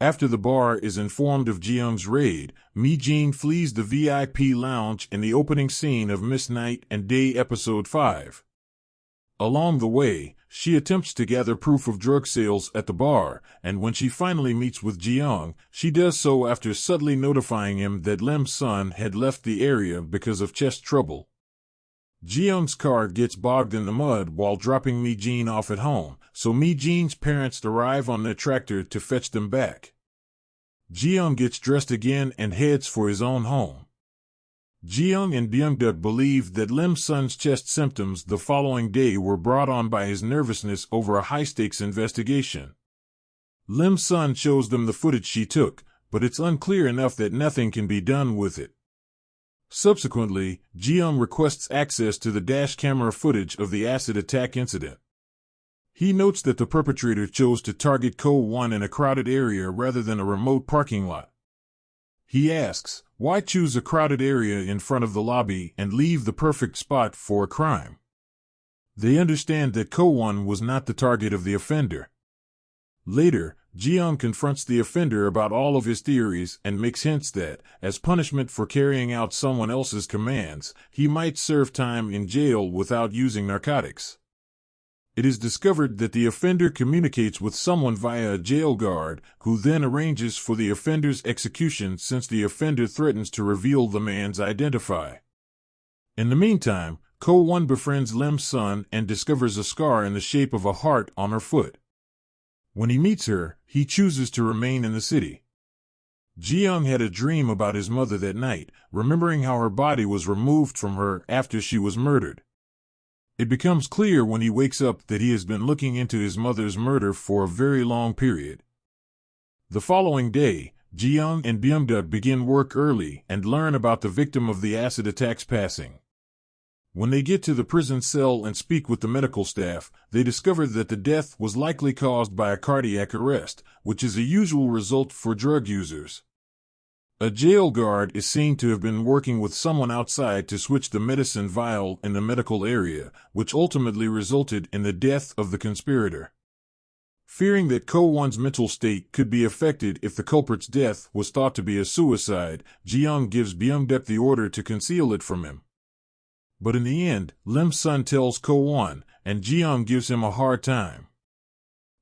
After the bar is informed of Ji-young's raid, Mi-jin flees the VIP lounge in the opening scene of Miss Night and Day Episode 5. Along the way, she attempts to gather proof of drug sales at the bar, and when she finally meets with Ji-young, she does so after subtly notifying him that Lim Sun had left the area because of chest trouble. Ji-young's car gets bogged in the mud while dropping Mi-jin off at home, so Mi-jin's parents arrive on their tractor to fetch them back. Ji-young gets dressed again and heads for his own home. Ji-young and Byung-duk believe that Lim Sun's chest symptoms the following day were brought on by his nervousness over a high-stakes investigation. Lim Sun shows them the footage she took, but it's unclear enough that nothing can be done with it. Subsequently, Ji-young requests access to the dash camera footage of the acid attack incident. He notes that the perpetrator chose to target Ko-won in a crowded area rather than a remote parking lot. He asks, why choose a crowded area in front of the lobby and leave the perfect spot for a crime? They understand that Ko-won was not the target of the offender. Later, Ji-young confronts the offender about all of his theories and makes hints that, as punishment for carrying out someone else's commands, he might serve time in jail without using narcotics. It is discovered that the offender communicates with someone via a jail guard, who then arranges for the offender's execution since the offender threatens to reveal the man's identity. In the meantime, Ko-won befriends Lim Sun and discovers a scar in the shape of a heart on her foot. When he meets her, he chooses to remain in the city. Ji-young had a dream about his mother that night, remembering how her body was removed from her after she was murdered. It becomes clear when he wakes up that he has been looking into his mother's murder for a very long period. The following day, Ji-young and Byung-duk begin work early and learn about the victim of the acid attack's passing. When they get to the prison cell and speak with the medical staff, they discover that the death was likely caused by a cardiac arrest, which is a usual result for drug users. A jail guard is seen to have been working with someone outside to switch the medicine vial in the medical area, which ultimately resulted in the death of the conspirator. Fearing that Ko-won's mental state could be affected if the culprit's death was thought to be a suicide, Ji-young gives Byung-duk the order to conceal it from him. But in the end, Lim Sun tells Ko-won, and Ji-young gives him a hard time.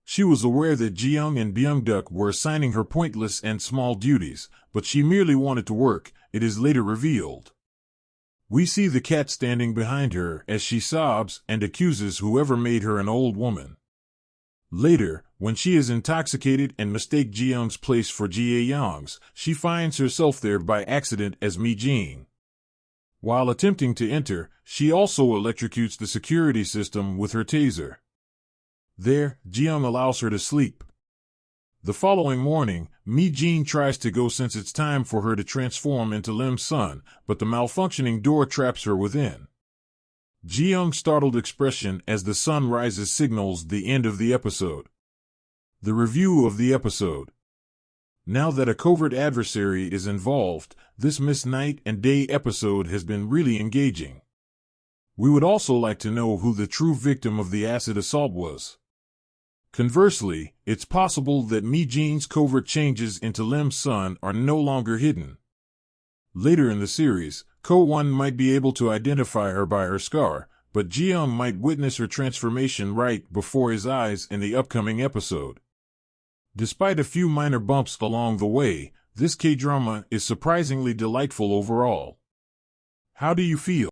She was aware that Ji-young and Byung-duk were assigning her pointless and small duties, but she merely wanted to work, it is later revealed. We see the cat standing behind her as she sobs and accuses whoever made her an old woman. Later, when she is intoxicated and mistakes Ji-young's place for Ji-young's, she finds herself there by accident as Mi-jin. While attempting to enter, she also electrocutes the security system with her taser. There, Ji-young allows her to sleep. The following morning, Mi-jin tries to go since it's time for her to transform into Lim Sun, but the malfunctioning door traps her within. Ji-young's startled expression as the sun rises signals the end of the episode. The review of the episode. Now that a covert adversary is involved, this Miss Night and Day episode has been really engaging. We would also like to know who the true victim of the acid assault was. Conversely, it's possible that Mi-jin's covert changes into Lim Sun are no longer hidden. Later in the series, Ko-won might be able to identify her by her scar, but Ji-young might witness her transformation right before his eyes in the upcoming episode. Despite a few minor bumps along the way, this K-drama is surprisingly delightful overall. How do you feel?